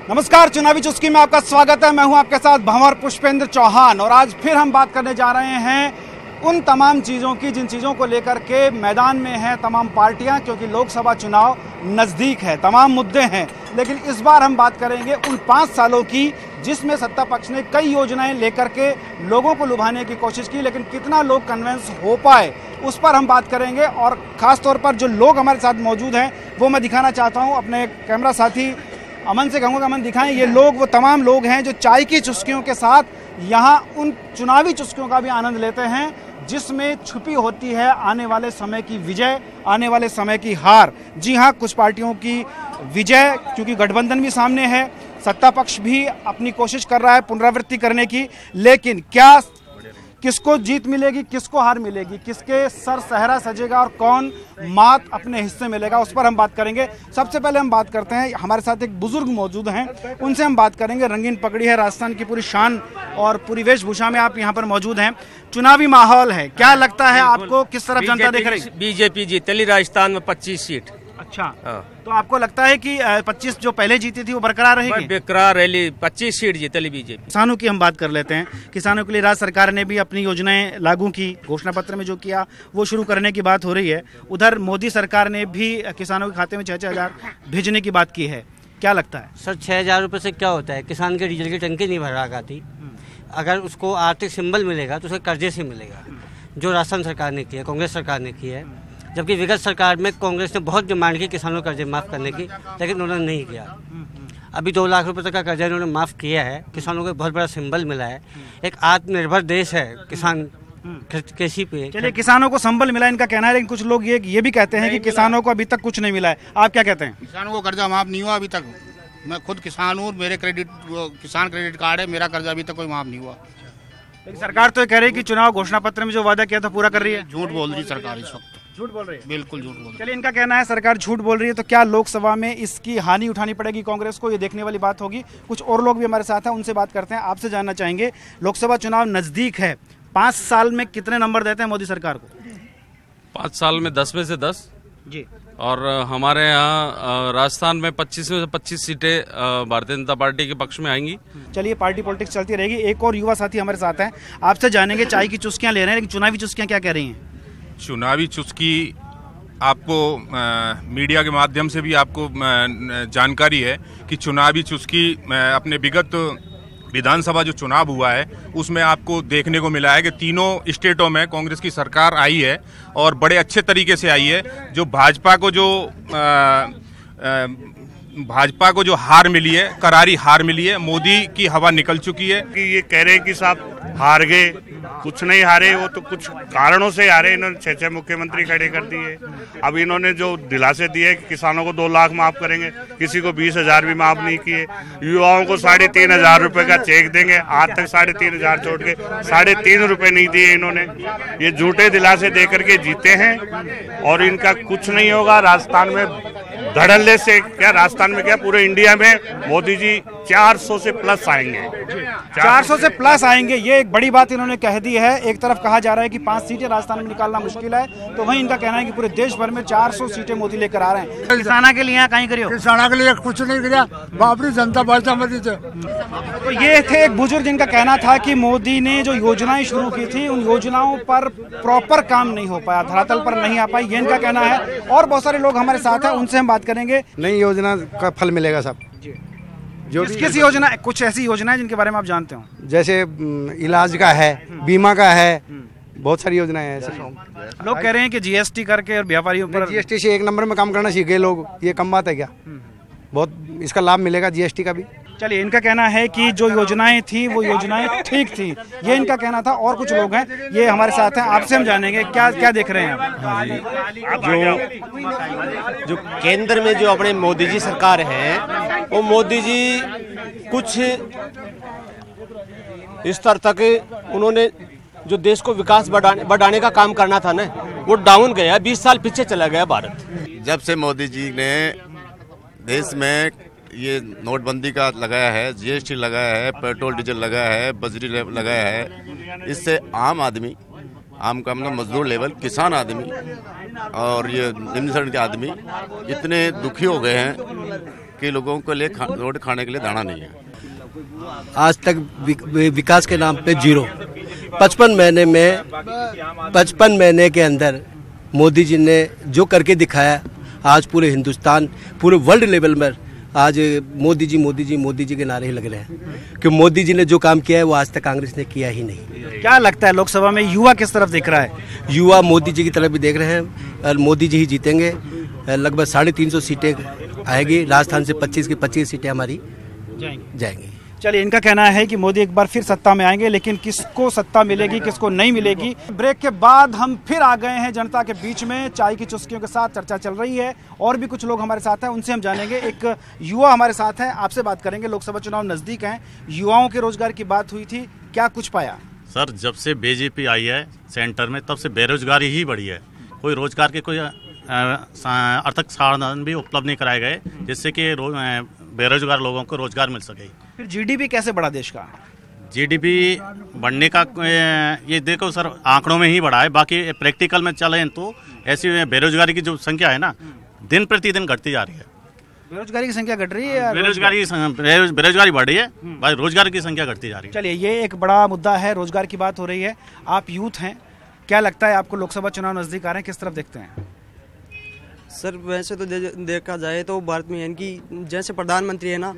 नमस्कार, चुनावी चुस्की में आपका स्वागत है। मैं हूं आपके साथ भंवर पुष्पेंद्र चौहान और आज फिर हम बात करने जा रहे हैं उन तमाम चीज़ों की जिन चीज़ों को लेकर के मैदान में हैं तमाम पार्टियां, क्योंकि लोकसभा चुनाव नज़दीक है, तमाम मुद्दे हैं। लेकिन इस बार हम बात करेंगे उन 5 सालों की जिसमें सत्ता पक्ष ने कई योजनाएं लेकर के लोगों को लुभाने की कोशिश की, लेकिन कितना लोग कन्विंस हो पाए उस पर हम बात करेंगे। और ख़ास तौर पर जो लोग हमारे साथ मौजूद हैं वो मैं दिखाना चाहता हूँ। अपने कैमरा साथी अमन से कहूँगा, अमन दिखाएं। ये लोग वो तमाम लोग हैं जो चाय की चुस्कियों के साथ यहाँ उन चुनावी चुस्कियों का भी आनंद लेते हैं जिसमें छुपी होती है आने वाले समय की विजय, आने वाले समय की हार। जी हाँ, कुछ पार्टियों की विजय, क्योंकि गठबंधन भी सामने है, सत्ता पक्ष भी अपनी कोशिश कर रहा है पुनरावृत्ति करने की, लेकिन क्या किसको जीत मिलेगी, किसको हार मिलेगी, किसके सर सहरा सजेगा और कौन मात अपने हिस्से मिलेगा, उस पर हम बात करेंगे। सबसे पहले हम बात करते हैं, हमारे साथ एक बुजुर्ग मौजूद हैं, उनसे हम बात करेंगे। रंगीन पगड़ी है, राजस्थान की पूरी शान और पूरी वेशभूषा में आप यहाँ पर मौजूद हैं। चुनावी माहौल है, क्या लगता है आपको, किस तरफ जनता देख रही है? बीजेपी जीतेली राजस्थान में 25 सीट। अच्छा, तो आपको लगता है कि 25 जो पहले जीती थी वो बरकरार रहेगी? बेकरार रही, 25 सीट जीतेली बीजेपी। किसानों की हम बात कर लेते हैं। किसानों के लिए राज्य सरकार ने भी अपनी योजनाएं लागू की, घोषणा पत्र में जो किया वो शुरू करने की बात हो रही है। उधर मोदी सरकार ने भी किसानों के खाते में 6-6 हज़ार भेजने की बात की है। क्या लगता है सर? 6,000 रुपये से क्या होता है? किसान के डीजल की टंकी नहीं भरा करती। अगर उसको आर्थिक सिंबल मिलेगा तो उसे कर्जे से मिलेगा, जो राजस्थान सरकार ने किया, कांग्रेस सरकार ने की है। जबकि विगत सरकार में कांग्रेस ने बहुत डिमांड की किसानों का कर्जे माफ़ करने की, लेकिन उन्होंने नहीं किया। अभी 2 लाख रुपए तक का कर्जा इन्होंने माफ़ किया है। किसानों को बहुत बड़ा सिंबल मिला है। एक आत्मनिर्भर देश है किसान कृषि पे। चलिए, किसानों को संबल मिला इनका कहना है, लेकिन कुछ लोग ये भी कहते हैं कि किसानों को अभी तक कुछ नहीं मिला है। आप क्या कहते हैं? किसानों को कर्जा माफ़ नहीं हुआ अभी तक। मैं खुद किसान हूँ, मेरे किसान क्रेडिट कार्ड है, मेरा कर्जा अभी तक कोई माफ़ नहीं हुआ। लेकिन सरकार तो ये कह रही है कि चुनाव घोषणा पत्र में जो वादा किया था पूरा कर रही है। झूठ बोल रही सरकार इस वक्त। झूठ बोल रही है? बिल्कुल झूठ बोल रही है। चलिए, इनका कहना है सरकार झूठ बोल रही है, तो क्या लोकसभा में इसकी हानि उठानी पड़ेगी कांग्रेस को? ये देखने वाली बात होगी। कुछ और लोग भी हमारे साथ हैं, उनसे बात करते हैं। आपसे जानना चाहेंगे, लोकसभा चुनाव नजदीक है, 5 साल में कितने नंबर देते हैं मोदी सरकार को? 5 साल में 10 में से 10 जी। और हमारे यहाँ राजस्थान में 25 में से 25 सीटें भारतीय जनता पार्टी के पक्ष में आएंगी। चलिए, पार्टी पॉलिटिक्स चलती रहेगी। एक और युवा साथी हमारे साथ हैं, आपसे जानेंगे। चाय की चुस्कियां ले रहे हैं, लेकिन चुनावी चुस्कियां क्या कह रही हैं? चुनावी चुस्की आपको मीडिया के माध्यम से भी आपको जानकारी है कि चुनावी चुस्की अपने विगत विधानसभा जो चुनाव हुआ है उसमें आपको देखने को मिला है कि तीनों स्टेटों में कांग्रेस की सरकार आई है और बड़े अच्छे तरीके से आई है। जो भाजपा को जो हार मिली है, करारी हार मिली है, मोदी की हवा निकल चुकी है। कि ये कह रहे हैं कि साहब हार गए, कुछ नहीं हारे, वो तो कुछ कारणों से हारे। इन्होंने 6 मुख्यमंत्री खड़े कर दिए। अब इन्होंने जो दिलासे दिए कि किसानों को 2 लाख माफ करेंगे, किसी को 20,000 भी माफ नहीं किए। युवाओं को 3,500 रुपए का चेक देंगे, आज तक 3,500 छोड़ के 3.5 रुपए नहीं दिए इन्होंने। ये झूठे दिलासे दे करके जीते हैं और इनका कुछ नहीं होगा। राजस्थान में धड़ल्ले से क्या, राजस्थान में क्या, पूरे इंडिया में मोदी जी 400 से प्लस आएंगे। 400 से प्लस आएंगे, ये एक बड़ी बात इन्होंने कह दी है। एक तरफ कहा जा रहा है कि 5 सीटें राजस्थान में निकालना मुश्किल है, तो वहीं इनका कहना है कि पूरे देश भर में 400 सीटें मोदी लेकर आ रहे हैं। किसाना के लिए कहीं करियो? किसाना के लिए कुछ नहीं किया, बाबरी जनता पार्टी मरी थे। तो ये थे एक बुजुर्ग जिनका कहना था कि मोदी ने जो योजनाएं शुरू की थी उन योजनाओं पर प्रॉपर काम नहीं हो पाया, धरातल पर नहीं आ पाई, ये इनका कहना है। और बहुत सारे लोग हमारे साथ हैं, उनसे हम बात करेंगे। नई योजना का फल मिलेगा सब। जो किस योजना, कुछ ऐसी योजनाएं जिनके बारे में आप जानते हो? जैसे इलाज का है, बीमा का है, बहुत सारी योजनाएं हैं ऐसे। लोग कह रहे हैं कि जीएसटी करके और व्यापारियों पर, जीएसटी से 1 नंबर में काम करना सीख गए लोग। ये कम बात है क्या? बहुत इसका लाभ मिलेगा जीएसटी का भी। चलिए, इनका कहना है कि जो योजनाएं थी वो योजनाएं ठीक थी, ये इनका कहना था। और कुछ लोग हैं, ये हमारे साथ हैं, आपसे हम जानेंगे क्या क्या देख रहे हैं आप? जो केंद्र में जो अपने मोदी जी सरकार है, वो मोदी जी कुछ स्तर तक उन्होंने जो देश को विकास बढ़ाने का काम करना था ना, वो डाउन गया, 20 साल पीछे चला गया भारत। जब से मोदी जी ने देश में ये नोटबंदी का लगाया है, जीएसटी लगाया है, पेट्रोल डीजल लगाया है, बजरी लगाया है, इससे आम आदमी, आम का मतलब मजदूर लेवल, किसान आदमी और ये निम्न श्रेणी के आदमी इतने दुखी हो गए हैं कि लोगों के लिए रोटी खाने के लिए दाना नहीं है। आज तक विकास के नाम पे जीरो। 55 महीने के अंदर मोदी जी ने जो करके दिखाया, आज पूरे हिंदुस्तान, पूरे वर्ल्ड लेवल में आज मोदी जी के नारे ही लग रहे हैं कि मोदी जी ने जो काम किया है वो आज तक कांग्रेस ने किया ही नहीं। क्या लगता है लोकसभा में युवा किस तरफ देख रहा है? युवा मोदी जी की तरफ भी देख रहे हैं। मोदी जी ही जीतेंगे। लगभग 350 सीटें आएगी। राजस्थान से 25 की 25 सीटें हमारी जाएंगी। चलिए, इनका कहना है कि मोदी एक बार फिर सत्ता में आएंगे, लेकिन किसको सत्ता मिलेगी किसको नहीं मिलेगी। ब्रेक के बाद हम फिर आ गए हैं जनता के बीच में। चाय की चुस्कियों के साथ चर्चा चल रही है और भी कुछ लोग हमारे साथ हैं, उनसे हम जानेंगे। एक युवा हमारे साथ हैं, आपसे बात करेंगे। लोकसभा चुनाव नजदीक हैं, युवाओं के रोजगार की बात हुई थी, क्या कुछ पाया? सर, जब से बीजेपी आई है सेंटर में तब से बेरोजगारी ही बढ़ी है। कोई रोजगार के कोई अर्थक साधन भी उपलब्ध नहीं कराए गए जिससे कि बेरोजगार लोगों को रोजगार मिल सके। फिर जीडीपी कैसे बढ़ा देश का? जीडीपी बढ़ने का ये देखो सर, आंकड़ों में ही बढ़ा है, बाकी प्रैक्टिकल में चले तो ऐसी बेरोजगारी की जो संख्या है ना, दिन प्रतिदिन घटती जा रही है। बेरोजगारी की संख्या घट रही है? बेरोजगारी बढ़ रही है, भाई रोजगार की संख्या घटती जा रही है। चलिए, ये एक बड़ा मुद्दा है, रोजगार की बात हो रही है। आप यूथ हैं, क्या लगता है आपको लोकसभा चुनाव नजदीक आ रहे हैं, किस तरफ देखते हैं? सर, वैसे तो देखा जाए तो भारत में यानी कि जैसे प्रधानमंत्री है ना,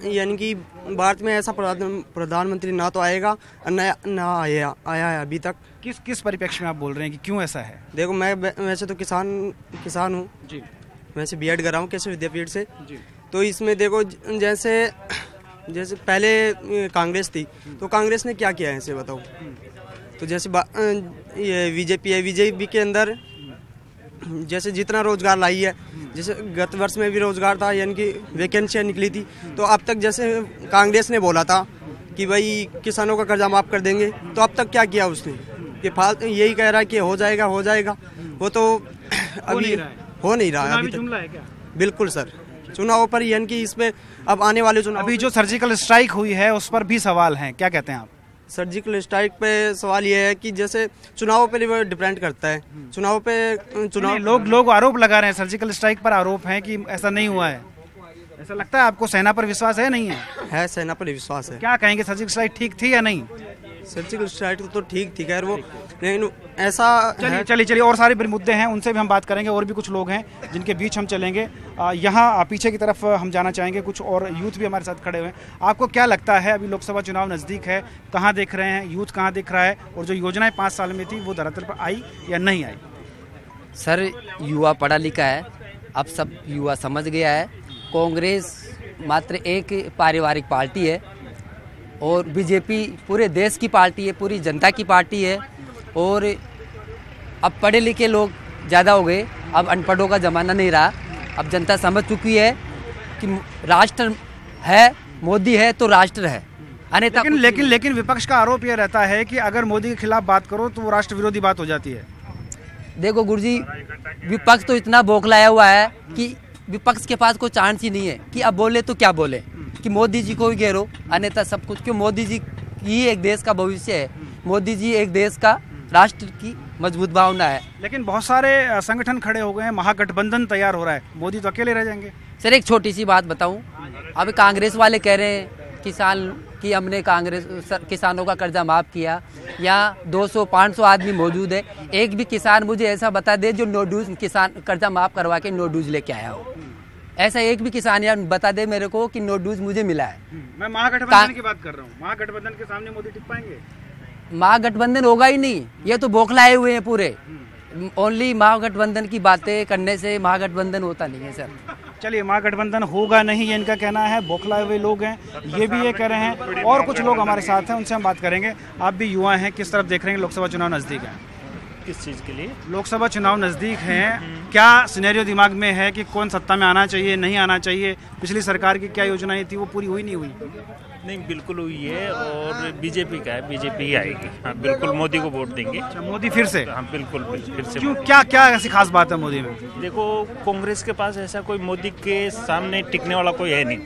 यानी कि भारत में ऐसा प्रधानमंत्री ना तो आएगा ना आया है अभी तक। किस परिप्रेक्ष्य में आप बोल रहे हैं कि क्यों ऐसा है? देखो, मैं वैसे तो किसान हूँ जी। वैसे बीएड कर रहा हूँ कृषि विद्यापीठ से जी। तो इसमें देखो, जैसे पहले कांग्रेस थी तो कांग्रेस ने क्या किया है ऐसे बताओ। तो जैसे ये बीजेपी है, बीजेपी के अंदर जैसे जितना रोजगार लाई है, जैसे गत वर्ष में भी रोजगार था, यानी कि वैकेंसियाँ निकली थी। तो अब तक जैसे कांग्रेस ने बोला था कि भाई किसानों का कर्जा माफ कर देंगे, तो अब तक क्या किया उसने? कि यही कह रहा है कि हो जाएगा, वो तो अभी हो नहीं रहा है। अभी तक बिल्कुल सर, चुनाव पर यानी कि इसमें अब आने वाले चुनाव, अभी जो सर्जिकल स्ट्राइक हुई है उस पर भी सवाल है, क्या कहते हैं आप? सर्जिकल स्ट्राइक पे सवाल ये है कि जैसे चुनाव पे डिपेंड करता है। लोग आरोप लगा रहे हैं, सर्जिकल स्ट्राइक पर आरोप है कि ऐसा नहीं हुआ है। ऐसा लगता है आपको? सेना पर विश्वास है नहीं है? सेना पर विश्वास है। क्या कहेंगे, सर्जिकल स्ट्राइक ठीक थी या नहीं? सर्जिकल स्ट्राइक तो ठीक थी खैर, वो लेकिन ऐसा चलिए और सारे मुद्दे हैं, उनसे भी हम बात करेंगे। और भी कुछ लोग हैं जिनके बीच हम चलेंगे। यहाँ पीछे की तरफ हम जाना चाहेंगे, कुछ और यूथ भी हमारे साथ खड़े हुए हैं। आपको क्या लगता है, अभी लोकसभा चुनाव नज़दीक है, कहाँ देख रहे हैं यूथ, कहाँ दिख रहा है, और जो योजनाएं 5 साल में थी वो धरातल पर आई या नहीं आई? सर, युवा पढ़ा लिखा है, अब सब युवा समझ गया है कांग्रेस मात्र एक पारिवारिक पार्टी है और बीजेपी पूरे देश की पार्टी है, पूरी जनता की पार्टी है। और अब पढ़े लिखे लोग ज़्यादा हो गए, अब अनपढ़ों का ज़माना नहीं रहा। अब जनता समझ चुकी है कि राष्ट्र है, मोदी है तो राष्ट्र है। लेकिन विपक्ष का आरोप यह रहता है कि अगर मोदी के खिलाफ बात करो तो वो राष्ट्र विरोधी बात हो जाती है। देखो गुरुजी, विपक्ष तो इतना बौखलाया हुआ है कि विपक्ष के पास कोई चांस ही नहीं है कि अब बोले तो क्या बोले, कि मोदी जी को ही घेरो, अन्यथा सब कुछ। क्यों? मोदी जी ही एक देश का भविष्य है, मोदी जी एक देश का, राष्ट्र की मजबूत भावना है। लेकिन बहुत सारे संगठन खड़े हो गए हैं, महागठबंधन तैयार हो रहा है, मोदी तो अकेले रह जाएंगे। सर, एक छोटी सी बात बताऊं, अभी कांग्रेस वाले कह रहे हैं किसान कि हमने किसानों का कर्जा माफ किया, यहाँ 200-500 आदमी मौजूद है, एक भी किसान मुझे ऐसा बता दे जो नो ड्यूज किसान कर्जा माफ करवा के नो ड्यूज लेके आया हो। ऐसा एक भी किसान यार बता दे मेरे को कि नो ड्यूज मुझे मिला है। मैं महागठबंधन की बात कर रहा हूँ, महागठबंधन के सामने मोदी टिक पाएंगे? महागठबंधन होगा ही नहीं, ये तो बौखलाए हुए हैं पूरे। ओनली महागठबंधन की बातें करने से महागठबंधन होता नहीं है सर। चलिए, महागठबंधन होगा नहीं, ये इनका कहना है, बौखलाए हुए लोग हैं, ये भी ये कह रहे हैं। और कुछ लोग हमारे साथ हैं, उनसे हम बात करेंगे। आप भी युवा हैं, किस तरफ देख रहे हैं? लोकसभा चुनाव नज़दीक है। किस चीज़ के लिए? लोकसभा चुनाव नज़दीक हैं, क्या सिनेरियो दिमाग में है कि कौन सत्ता में आना चाहिए, नहीं आना चाहिए? पिछली सरकार की क्या योजनाएं थी वो पूरी हुई नहीं हुई? नहीं, बिल्कुल हुई है और बीजेपी का है, बीजेपी ही आएगी। हाँ, बिल्कुल मोदी को वोट देंगे। अच्छा, मोदी फिर से? हाँ, बिल्कुल फिर से। क्यों, क्या ऐसी खास बात है मोदी में? देखो, कांग्रेस के पास ऐसा कोई मोदी के सामने टिकने वाला कोई है नहीं।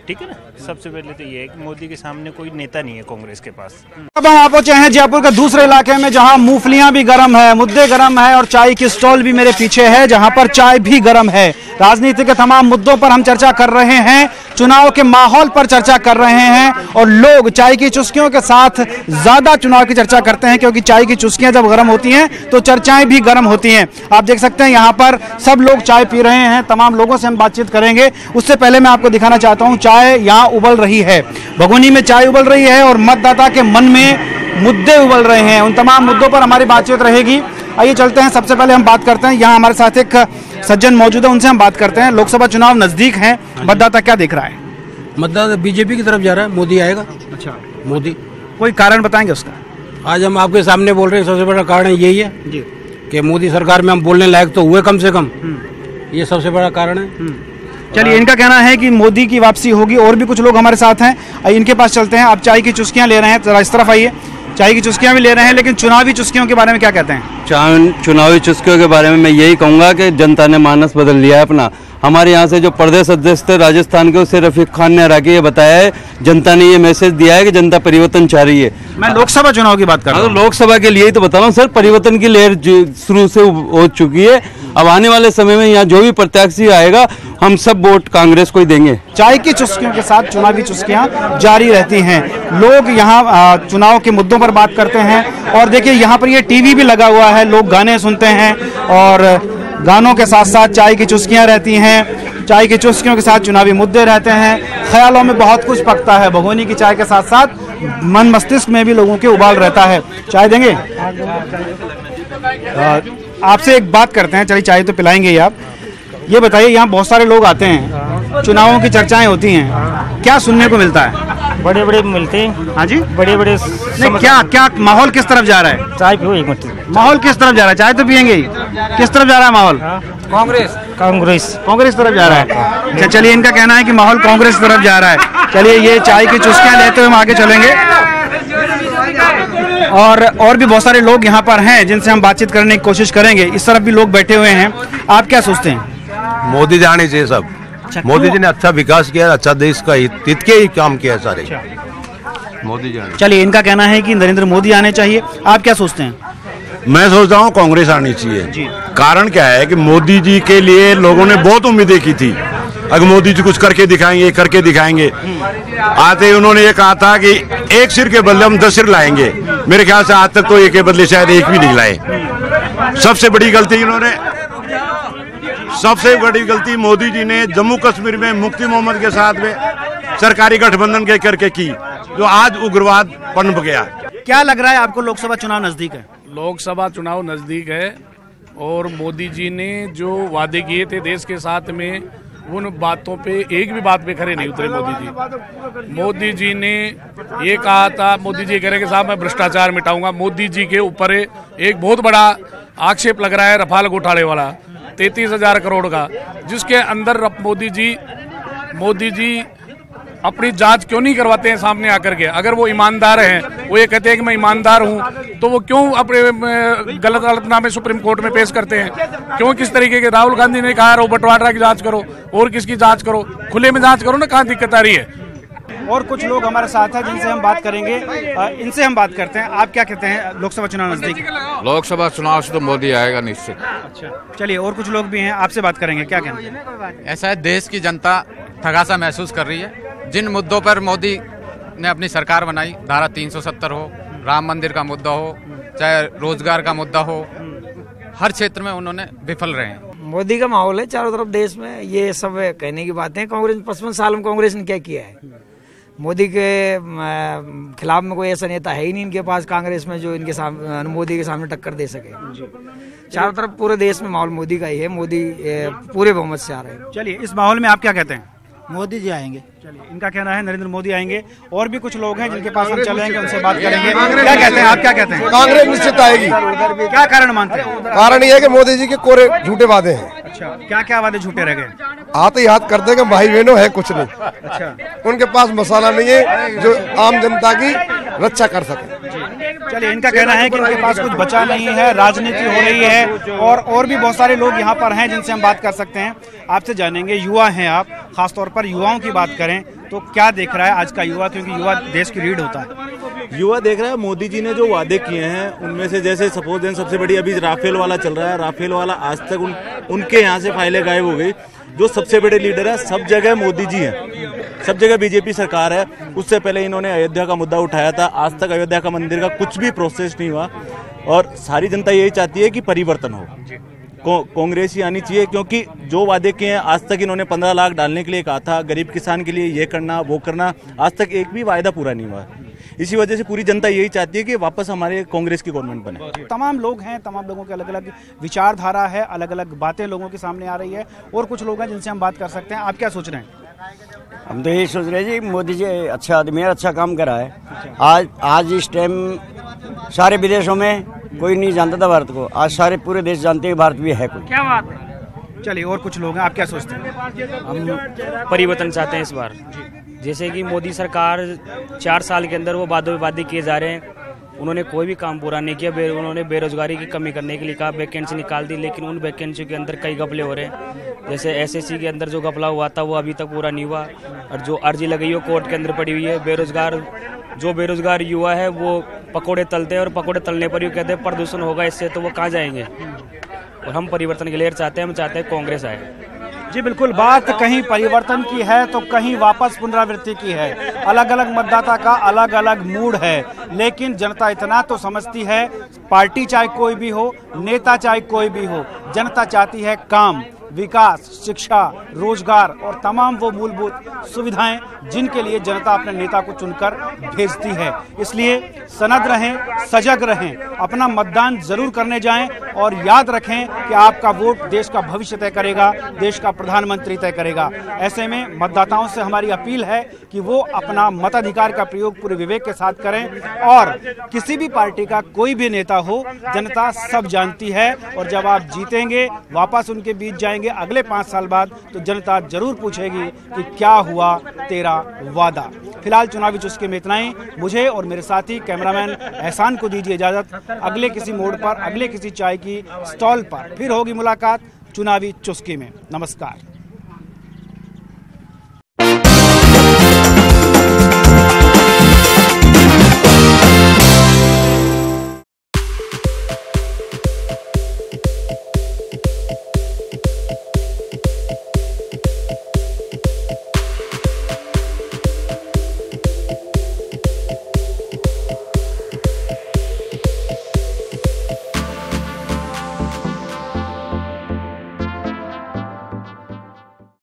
ठीक है ना। सबसे पहले तो ये है कि मोदी के सामने कोई नेता नहीं है कांग्रेस के पास। अब हम आप पहुंचे हैं जयपुर के दूसरे इलाके में, जहां मूंगफलियां भी गर्म है, मुद्दे गर्म है और चाय की स्टॉल भी मेरे पीछे है, जहां पर चाय भी गर्म है। राजनीति के तमाम मुद्दों पर हम चर्चा कर रहे हैं, चुनाव के माहौल पर चर्चा कर रहे हैं और लोग चाय की चुस्कियों के साथ ज्यादा चुनाव की चर्चा करते हैं, क्योंकि चाय की चुस्कियां जब गर्म होती हैं तो चर्चाएं भी गर्म होती हैं। आप देख सकते हैं यहाँ पर सब लोग चाय पी रहे हैं। तमाम लोगों से हम बातचीत करेंगे। उससे पहले मैं आपको दिखाना चाहता हूँ चाय यहाँ उबल रही है, भगोनी में चाय उबल रही है और मतदाता के मन में मुद्दे उबल रहे हैं। उन तमाम मुद्दों पर हमारी बातचीत रहेगी। आइए चलते हैं। सबसे पहले हम बात करते हैं, यहाँ हमारे साथ एक सज्जन मौजूद है, उनसे हम बात करते हैं। लोकसभा चुनाव नजदीक है, मतदाता क्या देख रहा है? मतदाता बीजेपी की तरफ जा रहा है, मोदी आएगा। अच्छा, मोदी। कोई कारण बताएंगे उसका? आज हम आपके सामने बोल रहे हैं, सबसे बड़ा कारण यही है जी कि मोदी सरकार में हम बोलने लायक तो हुए कम से कम, ये सबसे बड़ा कारण है। चलिए, इनका कहना है कि मोदी की वापसी होगी। और भी कुछ लोग हमारे साथ हैं, इनके पास चलते हैं। आप चाय की चुस्कियां ले रहे हैं, जरा इस तरफ आइए। चाय की चुस्कियां भी ले रहे हैं, लेकिन चुनावी चुस्कियों के बारे में क्या कहते हैं? चुनावी चुस्कियों के बारे में मैं यही कहूंगा कि जनता ने मानस बदल लिया है अपना। हमारे यहाँ से जो प्रदेश अध्यक्ष थे राजस्थान के, उससे रफीक खान ने हरा के ये बताया है, जनता ने ये मैसेज दिया है कि जनता परिवर्तन चाह रही है। मैं लोकसभा चुनाव की बात कर रहा हूं। लोकसभा के लिए ही तो बता रहा हूँ सर, परिवर्तन की लहर शुरू से हो चुकी है। अब आने वाले समय में यहाँ जो भी प्रत्याशी आएगा, हम सब वोट कांग्रेस को ही देंगे। चाय की चुस्कियों के साथ चुनावी चुस्कियां जारी रहती हैं। लोग यहाँ चुनाव के मुद्दों पर बात करते हैं और देखिए यहाँ पर ये टीवी भी लगा हुआ है, लोग गाने सुनते हैं और गानों के साथ साथ चाय की चुस्कियां रहती हैं। चाय की चुस्कियों के साथ चुनावी मुद्दे रहते हैं। ख्यालों में बहुत कुछ पकता है। भगोनी की चाय के साथ साथ मन मस्तिष्क में भी लोगों के उबाल रहता है। चाय देंगे? आपसे एक बात करते हैं, चलिए चाय तो पिलाएंगे ही आप। ये बताइए, यहाँ बहुत सारे लोग आते हैं, चुनावों की चर्चाएं होती हैं, क्या सुनने को मिलता है? बड़े बड़े मिलते हैं। हाँ जी, बड़े बड़े। नहीं, क्या माहौल किस तरफ जा रहा है? चाय पियो एक मिनट। माहौल किस तरफ जा रहा है? चाय तो पियेंगे ही। किस तरफ जा रहा है माहौल? कांग्रेस तरफ जा रहा है। अच्छा, चलिए, इनका कहना है कि माहौल कांग्रेस तरफ जा रहा है। चलिए, ये चाय की चुस्कियां लेते हुए हम आगे चलेंगे। और भी बहुत सारे लोग यहाँ पर हैं जिनसे हम बातचीत करने की कोशिश करेंगे। इस तरफ भी लोग बैठे हुए हैं। आप क्या सोचते हैं? मोदी जाने चाहिए सब। मोदी जी ने अच्छा विकास किया, अच्छा देश का हित के ही काम किया है सारे। मोदी जाने। चलिए, इनका कहना है कि नरेंद्र मोदी आने चाहिए। आप क्या सोचते हैं? मैं सोचता हूँ कांग्रेस आनी चाहिए। कारण क्या है कि मोदी जी के लिए लोगों ने बहुत उम्मीदें की थी, अगर मोदी जी कुछ करके दिखाएंगे। आते उन्होंने ये कहा था कि एक सिर के बदले हम 10 सिर लाएंगे। मेरे ख्याल से आज तक तो एक के बदले शायद एक भी नहीं लाए। सबसे बड़ी गलती मोदी जी ने जम्मू कश्मीर में मुफ्ती मोहम्मद के साथ में सरकारी गठबंधन के करके की, जो आज उग्रवाद पनप गया। क्या लग रहा है आपको? लोकसभा चुनाव नजदीक है। लोकसभा चुनाव नजदीक है और मोदी जी ने जो वादे किए थे देश के साथ में, उन बातों पे एक भी बात पे खरे नहीं उतरे मोदी जी ने ये कहा था, मोदी जी कह रहे कि साहब मैं भ्रष्टाचार मिटाऊंगा। मोदी जी के ऊपर एक बहुत बड़ा आक्षेप लग रहा है रफाल घोटाले वाला, 33,000 करोड़ का, जिसके अंदर मोदी जी अपनी जांच क्यों नहीं करवाते हैं सामने आकर के? अगर वो ईमानदार हैं, वो ये कहते हैं कि मैं ईमानदार हूं, तो वो क्यों अपने गलत हलफनामे सुप्रीम कोर्ट में पेश करते हैं? क्यों किस तरीके के? राहुल गांधी ने कहा रोबर्ट वाड्रा की जांच करो और किसकी जांच करो, खुले में जांच करो ना, कहाँ दिक्कत आ रही है? और कुछ लोग हमारे साथ हैं जिनसे हम बात करेंगे, इनसे हम बात करते हैं। आप क्या कहते हैं? लोकसभा चुनाव नजदीक? लोकसभा चुनाव से तो मोदी आएगा निश्चित। अच्छा, चलिए, और कुछ लोग भी हैं, आपसे बात करेंगे। क्या कहना? ऐसा है, देश की जनता ठगासा महसूस कर रही है। जिन मुद्दों पर मोदी ने अपनी सरकार बनाई, धारा 370 हो, राम मंदिर का मुद्दा हो, चाहे रोजगार का मुद्दा हो, हर क्षेत्र में उन्होंने विफल रहे हैं। मोदी का माहौल है चारों तरफ देश में, ये सब कहने की बातें। कांग्रेस 55 साल में कांग्रेस ने क्या किया है? मोदी के खिलाफ में कोई ऐसा नेता है ही नहीं इनके पास कांग्रेस में जो इनके सामने, मोदी के सामने टक्कर दे सके। चारों तरफ पूरे देश में माहौल मोदी का ही है। मोदी पूरे बहुमत से आ रहे हैं। चलिए, इस माहौल में आप क्या कहते हैं? मोदी जी आएंगे। चलिए, इनका कहना है नरेंद्र मोदी आएंगे। और भी कुछ लोग हैं जिनके पास हम चलेंगे, उनसे बात करेंगे। क्या कहते हैं आप? क्या कहते हैं? कांग्रेस निश्चित आएगी। क्या कारण मानते हैं? कारण ये है कि मोदी जी के कोरे झूठे वादे हैं। अच्छा, क्या क्या वादे झूठे रह गए? हाथ ही हाथ कर देंगे, भाई बहनों है कुछ नहीं। अच्छा, उनके पास मसाला नहीं है जो आम जनता की रक्षा कर सके। चलिए, इनका कहना है कि उनके पास कुछ बचा नहीं है, राजनीति हो रही है। और भी बहुत सारे लोग यहाँ पर हैं जिनसे हम बात कर सकते हैं। आपसे जानेंगे, युवा हैं आप, खासतौर पर युवाओं की बात करें, तो क्या देख रहा है आज का युवा, क्योंकि युवा देश की रीढ़ होता है? युवा देख रहा है मोदी जी ने जो वादे किए हैं उनमें से, जैसे सपोज देन सबसे बड़ी अभी राफेल वाला चल रहा है। राफेल वाला आज तक उनके यहाँ से फाइलें गायब हो गई। जो सबसे बड़े लीडर है सब जगह मोदी जी हैं, सब जगह बीजेपी सरकार है। उससे पहले इन्होंने अयोध्या का मुद्दा उठाया था, आज तक अयोध्या का मंदिर का कुछ भी प्रोसेस नहीं हुआ। और सारी जनता यही चाहती है कि परिवर्तन हो, कांग्रेस ही आनी चाहिए, क्योंकि जो वादे किए हैं आज तक इन्होंने 15 लाख डालने के लिए कहा था, गरीब किसान के लिए ये करना वो करना, आज तक एक भी वायदा पूरा नहीं हुआ। इसी वजह से पूरी जनता यही चाहती है कि वापस हमारे कांग्रेस की गवर्नमेंट बने। तमाम लोग हैं, तमाम लोगों के अलग अलग विचारधारा है, अलग अलग बातें लोगों के सामने आ रही है, और कुछ लोग हैं जिनसे हम बात कर सकते हैं। आप क्या सोच रहे हैं? हम तो यही सोच रहे हैं जी, मोदी जी अच्छा आदमी है, अच्छा काम करा है। आज इस टाइम सारे विदेशों में कोई नहीं जानता था भारत को, आज सारे पूरे देश जानते हैं भारत भी है कोई। क्या बात है। चलिए, और कुछ लोग हैं, आप क्या सोचते हैं? हम परिवर्तन चाहते हैं इस बार। जैसे कि मोदी सरकार 4 साल के अंदर वो वादे किए जा रहे हैं, उन्होंने कोई भी काम पूरा नहीं किया। उन्होंने बेरोजगारी की कमी करने के लिए कहा, वैकेंसी निकाल दी, लेकिन उन वैकेंसी के अंदर कई घपले हो रहे हैं। जैसे एसएससी के अंदर जो घपला हुआ था वो अभी तक पूरा नहीं हुआ, और जो अर्जी लगी हो कोर्ट के अंदर पड़ी हुई है। बेरोजगार युवा है वो पकौड़े तलते हैं, और पकौड़े तलने पर ही कहते हैं प्रदूषण होगा इससे, तो वो कहाँ जाएंगे। और हम परिवर्तन के लिए चाहते हैं, हम चाहते हैं कांग्रेस आए। जी बिल्कुल, बात कहीं परिवर्तन की है तो कहीं वापस पुनरावृत्ति की है। अलग अलग मतदाता का अलग अलग मूड है, लेकिन जनता इतना तो समझती है, पार्टी चाहे कोई भी हो, नेता चाहे कोई भी हो, जनता चाहती है काम, विकास, शिक्षा, रोजगार और तमाम वो मूलभूत सुविधाएं जिनके लिए जनता अपने नेता को चुनकर भेजती है। इसलिए सनद रहें, सजग रहें, अपना मतदान जरूर करने जाएं, और याद रखें कि आपका वोट देश का भविष्य तय करेगा, देश का प्रधानमंत्री तय करेगा। ऐसे में मतदाताओं से हमारी अपील है कि वो अपना मताधिकार का प्रयोग पूरे विवेक के साथ करें, और किसी भी पार्टी का कोई भी नेता हो, जनता सब जानती है, और जब आप जीतेंगे, वापस उनके बीच जाएंगे अगले 5 साल बाद, तो जनता जरूर पूछेगी कि क्या हुआ तेरा वादा। फिलहाल चुनावी चुस्के में इतना ही। मुझे और मेरे साथी कैमरामैन एहसान को दीजिए इजाजत। अगले किसी मोड़ पर, अगले किसी चाय की स्टॉल पर फिर होगी मुलाकात चुनावी चुस्के में। नमस्कार।